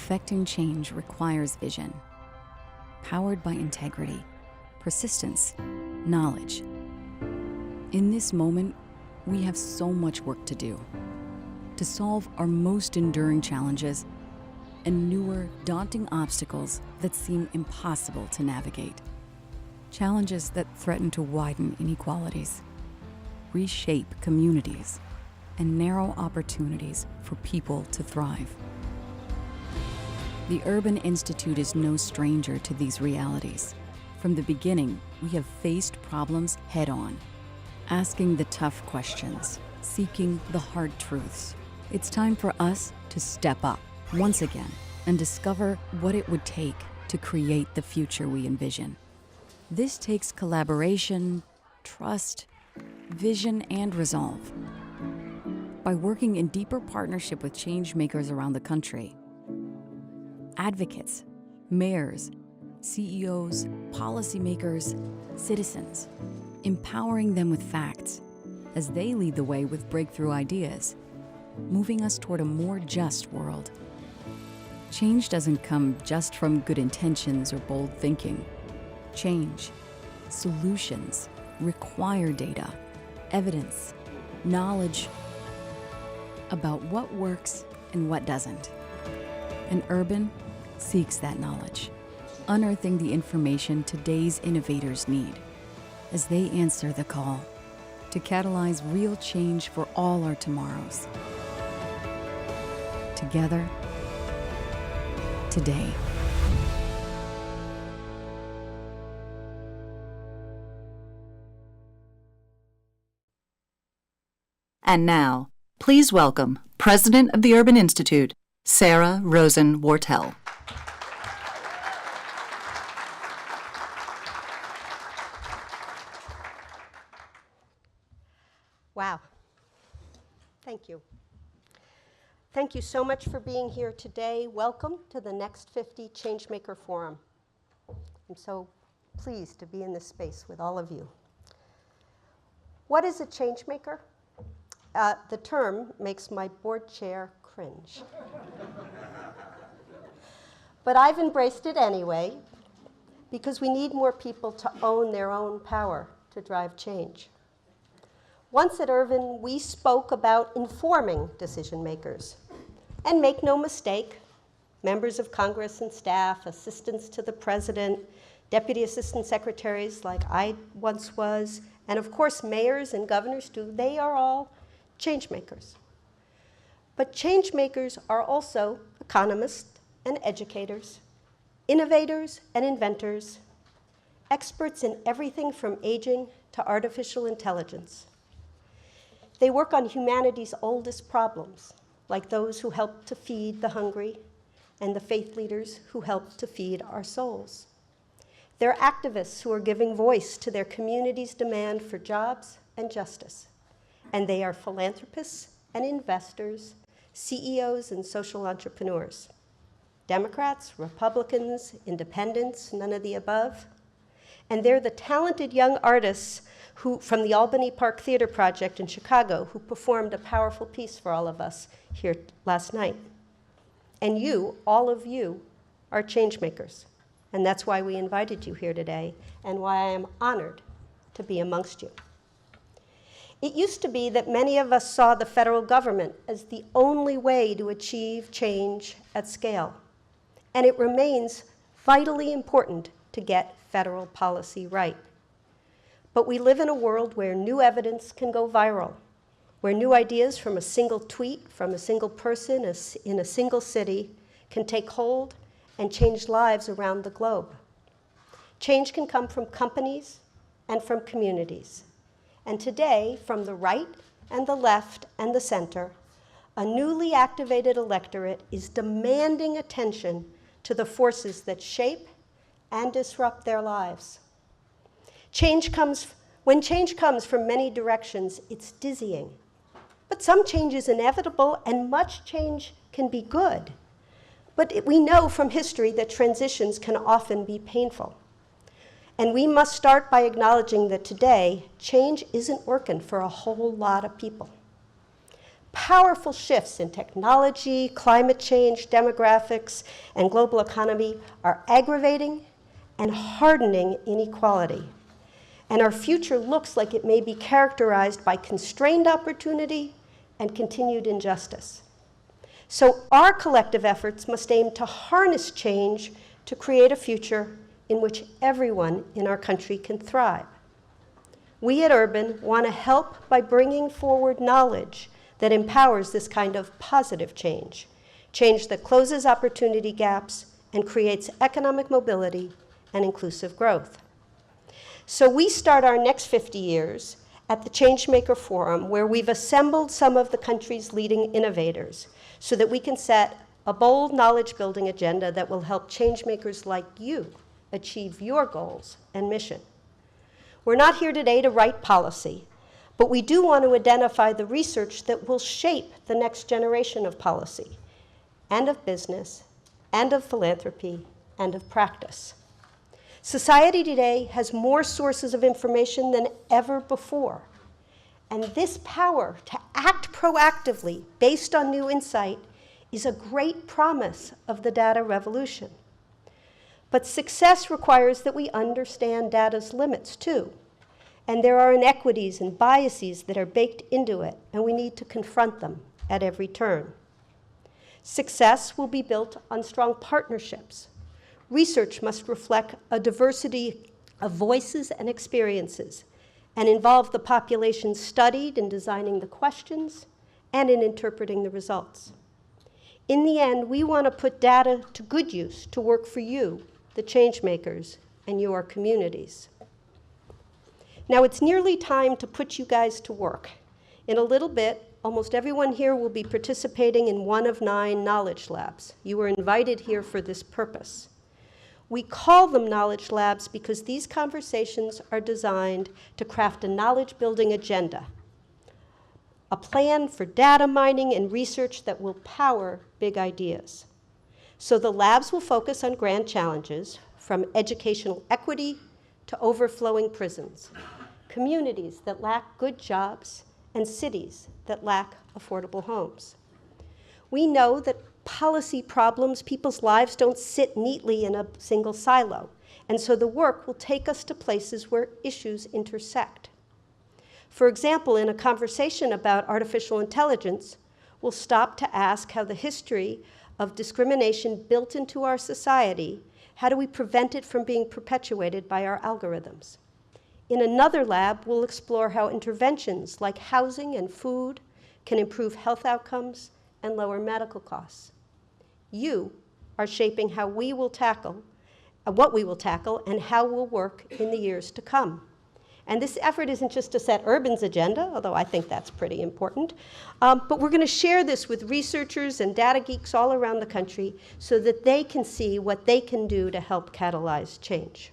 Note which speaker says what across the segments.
Speaker 1: Affecting change requires vision, powered by integrity, persistence, knowledge. In this moment, we have so much work to do to solve our most enduring challenges and newer, daunting obstacles that seem impossible to navigate. Challenges that threaten to widen inequalities, reshape communities, and narrow opportunities for people to thrive. The Urban Institute is no stranger to these realities. From the beginning, we have faced problems head-on, asking the tough questions, seeking the hard truths. It's time for us to step up once again and discover what it would take to create the future we envision. This takes collaboration, trust, vision, and resolve. By working in deeper partnership with changemakers around the country, advocates, mayors, CEOs, policymakers, citizens, empowering them with facts as they lead the way with breakthrough ideas, moving us toward a more just world. Change doesn't come just from good intentions or bold thinking. Change, solutions require data, evidence, knowledge about what works and what doesn't. And Urban seeks that knowledge, unearthing the information today's innovators need as they answer the call to catalyze real change for all our tomorrows. Together, today.
Speaker 2: And now, please welcome President of the Urban Institute, Sarah Rosen Wartell.
Speaker 3: Wow. Thank you. Thank you so much for being here today. Welcome to the Next50 Changemaker Forum. I'm so pleased to be in this space with all of you. What is a changemaker? The term makes my board chair cringe. But I've embraced it anyway, because we need more people to own their own power to drive change. Once at Irvin, we spoke about informing decision makers. And make no mistake, members of Congress and staff, assistants to the president, deputy assistant secretaries like I once was, and of course mayors and governors too, they are all change makers. But change makers are also economists and educators, innovators and inventors, experts in everything from aging to artificial intelligence. They work on humanity's oldest problems, like those who help to feed the hungry and the faith leaders who help to feed our souls. They're activists who are giving voice to their community's demand for jobs and justice. And they are philanthropists and investors, CEOs and social entrepreneurs. Democrats, Republicans, independents, none of the above. And they're the talented young artists from the Albany Park Theater Project in Chicago who performed a powerful piece for all of us here last night. And you, all of you, are change makers. And that's why we invited you here today and why I am honored to be amongst you. It used to be that many of us saw the federal government as the only way to achieve change at scale. And it remains vitally important to get federal policy right. But we live in a world where new evidence can go viral, where new ideas from a single tweet from a single person in a single city can take hold and change lives around the globe. Change can come from companies and from communities. And today, from the right and the left and the center, a newly activated electorate is demanding attention to the forces that shape and disrupt their lives. When change comes from many directions, it's dizzying. But some change is inevitable, and much change can be good. But we know from history that transitions can often be painful. And we must start by acknowledging that today, change isn't working for a whole lot of people. Powerful shifts in technology, climate change, demographics, and global economy are aggravating and hardening inequality. And our future looks like it may be characterized by constrained opportunity and continued injustice. So our collective efforts must aim to harness change to create a future in which everyone in our country can thrive. We at Urban want to help by bringing forward knowledge that empowers this kind of positive change, change that closes opportunity gaps and creates economic mobility and inclusive growth. So we start our next 50 years at the Changemaker Forum, where we've assembled some of the country's leading innovators so that we can set a bold knowledge-building agenda that will help changemakers like you achieve your goals and mission. We're not here today to write policy, but we do want to identify the research that will shape the next generation of policy, and of business, and of philanthropy, and of practice. Society today has more sources of information than ever before. And this power to act proactively based on new insight is a great promise of the data revolution. But success requires that we understand data's limits too. And there are inequities and biases that are baked into it, and we need to confront them at every turn. Success will be built on strong partnerships. Research must reflect a diversity of voices and experiences and involve the population studied in designing the questions and in interpreting the results. In the end, we want to put data to good use to work for you, the changemakers, and your communities. Now it's nearly time to put you guys to work. In a little bit, almost everyone here will be participating in one of 9 knowledge labs. You were invited here for this purpose. We call them knowledge labs because these conversations are designed to craft a knowledge-building agenda, a plan for data mining and research that will power big ideas. So the labs will focus on grand challenges, from educational equity to overflowing prisons, communities that lack good jobs, and cities that lack affordable homes. We know that policy problems, people's lives don't sit neatly in a single silo, and so the work will take us to places where issues intersect. For example, in a conversation about artificial intelligence, we'll stop to ask how the history of discrimination built into our society, how do we prevent it from being perpetuated by our algorithms? In another lab, we'll explore how interventions like housing and food can improve health outcomes and lower medical costs. You are shaping how we will tackle, what we will tackle, and how we'll work in the years to come. And this effort isn't just to set Urban's agenda, although I think that's pretty important, but we're going to share this with researchers and data geeks all around the country so that they can see what they can do to help catalyze change.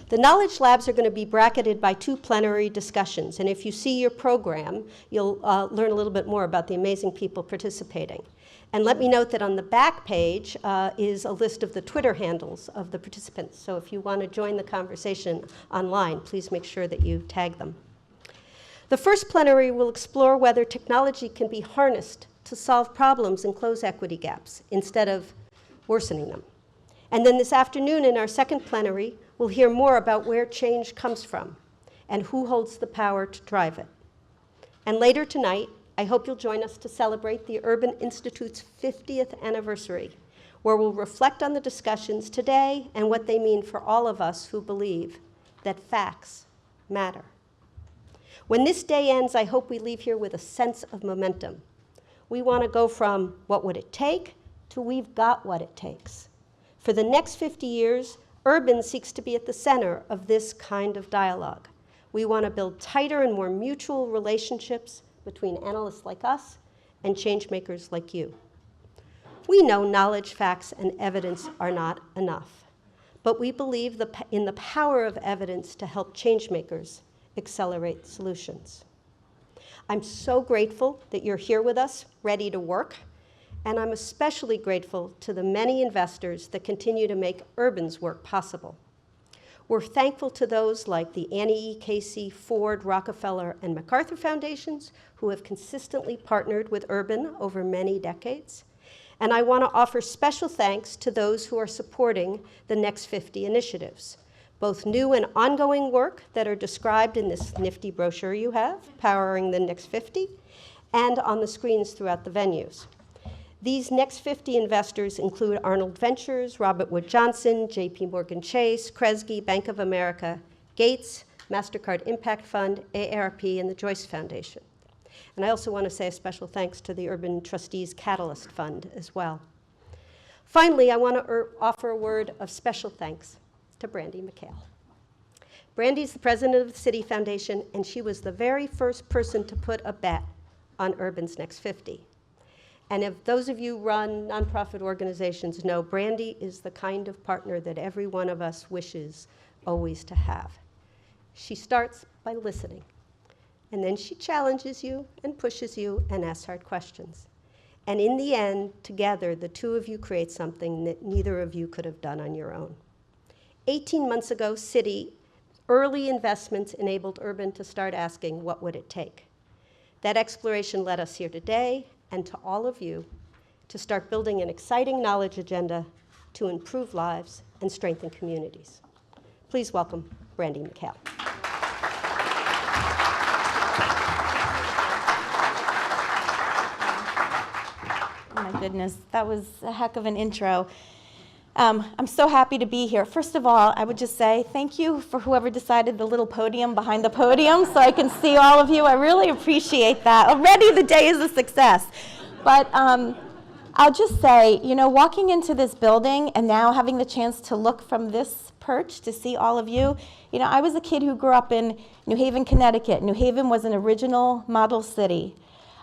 Speaker 3: The knowledge labs are going to be bracketed by 2 plenary discussions, and if you see your program, you'll learn a little bit more about the amazing people participating. And let me note that on the back page is a list of the Twitter handles of the participants. So if you want to join the conversation online, please make sure that you tag them. The first plenary will explore whether technology can be harnessed to solve problems and close equity gaps instead of worsening them. And then this afternoon in our second plenary, we'll hear more about where change comes from and who holds the power to drive it. And later tonight, I hope you'll join us to celebrate the Urban Institute's 50th anniversary, where we'll reflect on the discussions today and what they mean for all of us who believe that facts matter. When this day ends, I hope we leave here with a sense of momentum. We want to go from what would it take to we've got what it takes. For the next 50 years, Urban seeks to be at the center of this kind of dialogue. We want to build tighter and more mutual relationships between analysts like us and changemakers like you. We know knowledge, facts, and evidence are not enough, but we believe in the power of evidence to help changemakers accelerate solutions. I'm so grateful that you're here with us, ready to work, and I'm especially grateful to the many investors that continue to make Urban's work possible. We're thankful to those like the Annie E. Casey, Ford, Rockefeller, and MacArthur Foundations who have consistently partnered with Urban over many decades. And I want to offer special thanks to those who are supporting the Next50 initiatives, both new and ongoing work that are described in this nifty brochure you have, Powering the Next50, and on the screens throughout the venues. These Next50 investors include Arnold Ventures, Robert Wood Johnson, JP Morgan Chase, Kresge, Bank of America, Gates, MasterCard Impact Fund, AARP, and the Joyce Foundation. And I also want to say a special thanks to the Urban Trustees Catalyst Fund as well. Finally, I want to offer a word of special thanks to Brandee McHale. Brandee is the president of the Citi Foundation, and she was the very first person to put a bet on Urban's Next50. And if those of you run nonprofit organizations know, Brandee is the kind of partner that every one of us wishes always to have. She starts by listening, and then she challenges you and pushes you and asks hard questions. And in the end, together, the two of you create something that neither of you could have done on your own. 18 months ago, Citi early investments enabled Urban to start asking, what would it take? That exploration led us here today, and to all of you, to start building an exciting knowledge agenda to improve lives and strengthen communities. Please welcome Brandee McHale.
Speaker 4: Oh my goodness, that was a heck of an intro. I'm so happy to be here. First of all, I would just say thank you for whoever decided the little podium behind the podium so I can see all of you. I really appreciate that. Already the day is a success. But I'll just say, you know, walking into this building and now having the chance to look from this perch to see all of you, you know, I was a kid who grew up in New Haven, Connecticut. New Haven was an original model city.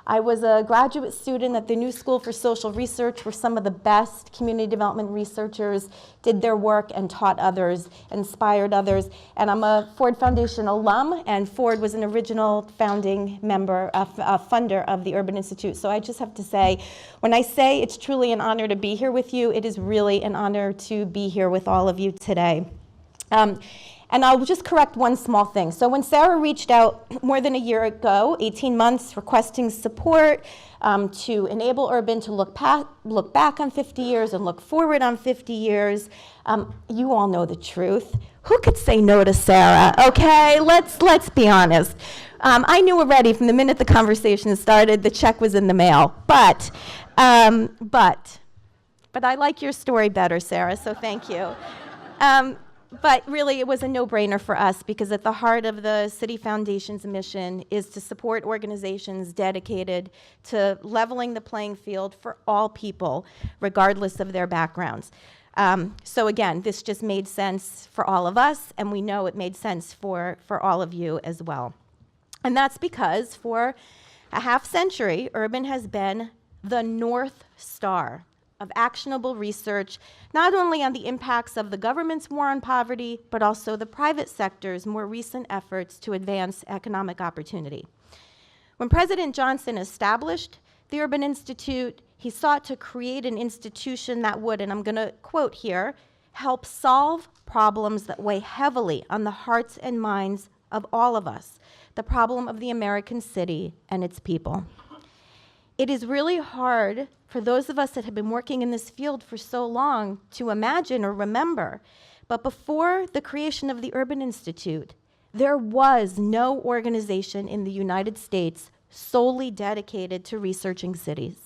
Speaker 4: I was a graduate student at the New School for Social Research, where some of the best community development researchers did their work and taught others, inspired others. And I'm a Ford Foundation alum, and Ford was an original founding member, funder of the Urban Institute. So I just have to say, when I say it's truly an honor to be here with you, it is really an honor to be here with all of you today. And I'll just correct one small thing. So when Sarah reached out more than a year ago, 18 months, requesting support to enable Urban to look back on 50 years and look forward on 50 years, you all know the truth. Who could say no to Sarah? Okay, let's be honest. I knew already from the minute the conversation started, the check was in the mail. But I like your story better, Sarah, so thank you. But really, it was a no-brainer for us because at the heart of the Citi Foundation's mission is to support organizations dedicated to leveling the playing field for all people, regardless of their backgrounds. So again, this just made sense for all of us, and we know it made sense for all of you as well. And that's because for a half century, Urban has been the North Star of actionable research, not only on the impacts of the government's war on poverty, but also the private sector's more recent efforts to advance economic opportunity. When President Johnson established the Urban Institute, he sought to create an institution that would, and I'm going to quote here, help solve problems that weigh heavily on the hearts and minds of all of us, the problem of the American city and its people. It is really hard for those of us that have been working in this field for so long to imagine or remember, but before the creation of the Urban Institute, there was no organization in the United States solely dedicated to researching cities.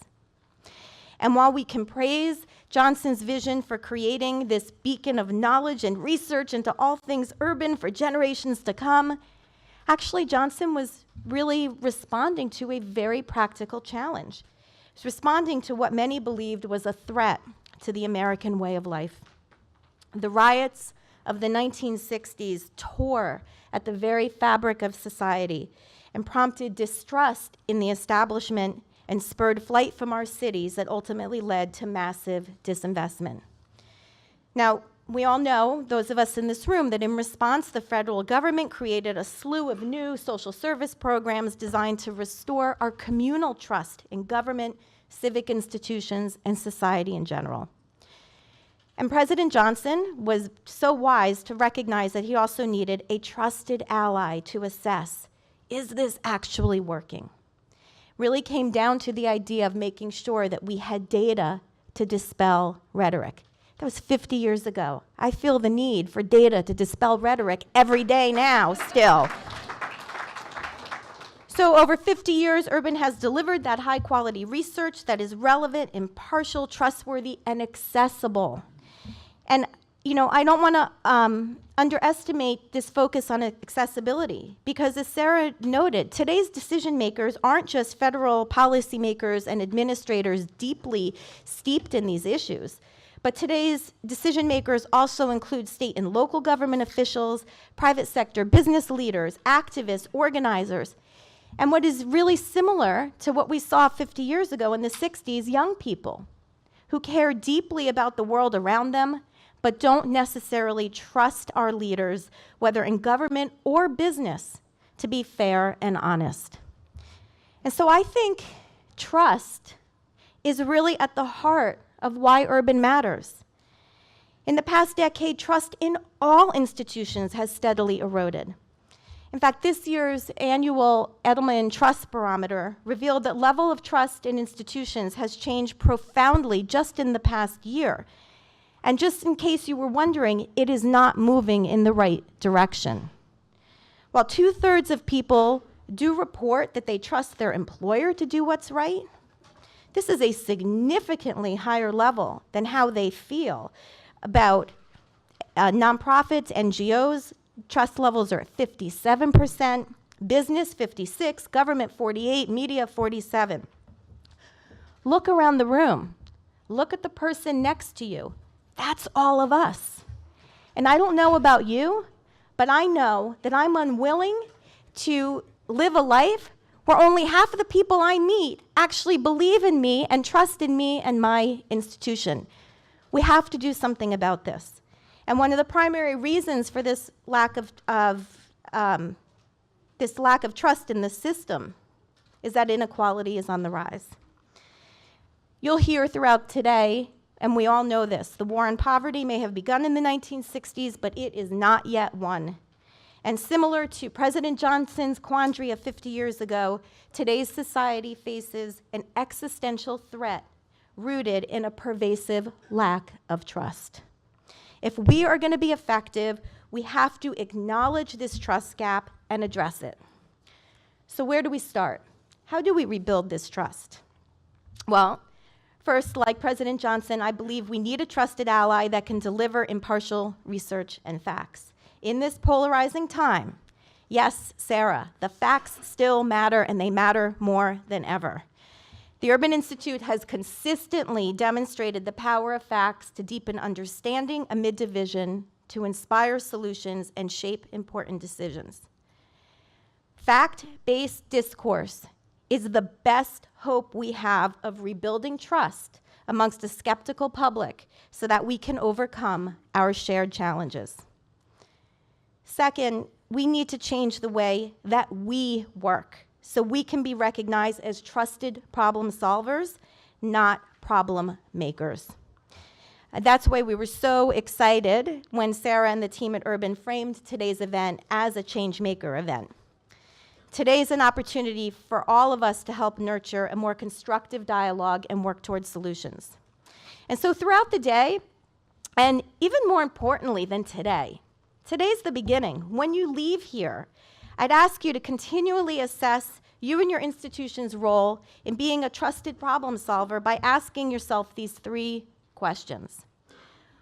Speaker 4: And while we can praise Johnson's vision for creating this beacon of knowledge and research into all things urban for generations to come, actually, Johnson was really responding to a very practical challenge. He was responding to what many believed was a threat to the American way of life. The riots of the 1960s tore at the very fabric of society and prompted distrust in the establishment and spurred flight from our cities that ultimately led to massive disinvestment. Now, we all know, those of us in this room, that in response, the federal government created a slew of new social service programs designed to restore our communal trust in government, civic institutions, and society in general. And President Johnson was so wise to recognize that he also needed a trusted ally to assess, is this actually working? Really came down to the idea of making sure that we had data to dispel rhetoric. That was 50 years ago. I feel the need for data to dispel rhetoric every day now, still. So over 50 years, Urban has delivered that high-quality research that is relevant, impartial, trustworthy, and accessible. And, you know, I don't want to underestimate this focus on accessibility, because as Sarah noted, today's decision makers aren't just federal policymakers and administrators deeply steeped in these issues, but today's decision makers also include state and local government officials, private sector business leaders, activists, organizers. And what is really similar to what we saw 50 years ago in the 60s, young people who care deeply about the world around them, but don't necessarily trust our leaders, whether in government or business, to be fair and honest. And so I think trust is really at the heart of why Urban matters. In the past decade, trust in all institutions has steadily eroded. In fact, this year's annual Edelman Trust Barometer revealed that level of trust in institutions has changed profoundly just in the past year. And just in case you were wondering, it is not moving in the right direction. While 2/3 of people do report that they trust their employer to do what's right, this is a significantly higher level than how they feel about nonprofits, NGOs. Trust levels are at 57%, business 56%, government 48%, media 47%. Look around the room. Look at the person next to you. That's all of us. And I don't know about you, but I know that I'm unwilling to live a life where only half of the people I meet actually believe in me and trust in me and my institution. We have to do something about this. And one of the primary reasons for this lack of trust in the system is that inequality is on the rise. You'll hear throughout today, and we all know this, the war on poverty may have begun in the 1960s, but it is not yet won. And similar to President Johnson's quandary of 50 years ago, today's society faces an existential threat rooted in a pervasive lack of trust. If we are going to be effective, we have to acknowledge this trust gap and address it. So where do we start? How do we rebuild this trust? Well, first, like President Johnson, I believe we need a trusted ally that can deliver impartial research and facts. In this polarizing time, yes, Sarah, the facts still matter, and they matter more than ever. The Urban Institute has consistently demonstrated the power of facts to deepen understanding amid division, to inspire solutions, and shape important decisions. Fact-based discourse is the best hope we have of rebuilding trust amongst a skeptical public so that we can overcome our shared challenges. Second, we need to change the way that we work so we can be recognized as trusted problem solvers, not problem makers. That's why we were so excited when Sarah and the team at Urban framed today's event as a Changemaker event. Today is an opportunity for all of us to help nurture a more constructive dialogue and work towards solutions. And so throughout the day, and even more importantly than today, today's the beginning. When you leave here, I'd ask you to continually assess you and your institution's role in being a trusted problem solver by asking yourself these 3 questions.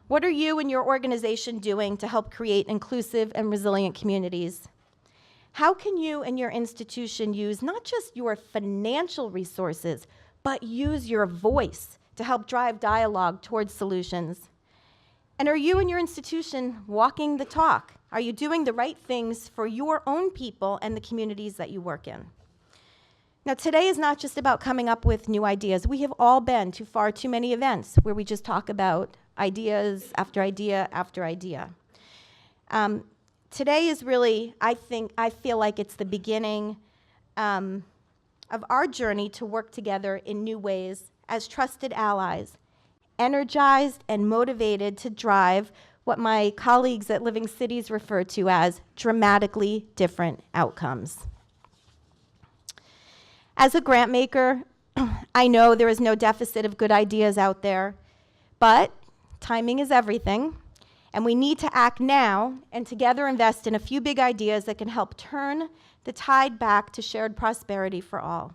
Speaker 4: What are you and your organization doing to help create inclusive and resilient communities? How can you and your institution use not just your financial resources, but use your voice to help drive dialogue towards solutions? And are you and your institution walking the talk? Are you doing the right things for your own people and the communities that you work in? Now, today is not just about coming up with new ideas. We have all been to far too many events where we just talk about ideas after idea after idea. Today is really, I feel like it's the beginning of our journey to work together in new ways as trusted allies energized and motivated to drive what my colleagues at Living Cities refer to as dramatically different outcomes. As a grant maker, I know there is no deficit of good ideas out there, but timing is everything, and we need to act now and together invest in a few big ideas that can help turn the tide back to shared prosperity for all.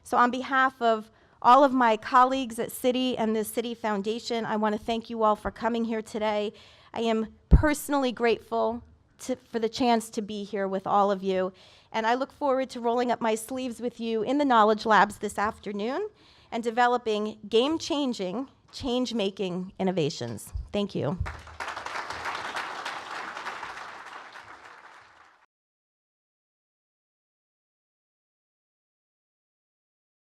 Speaker 4: So on behalf of all of my colleagues at Citi and the Citi Foundation, I want to thank you all for coming here today. I am personally grateful for the chance to be here with all of you, and I look forward to rolling up my sleeves with you in the Knowledge Labs this afternoon and developing game-changing, change-making innovations. Thank you.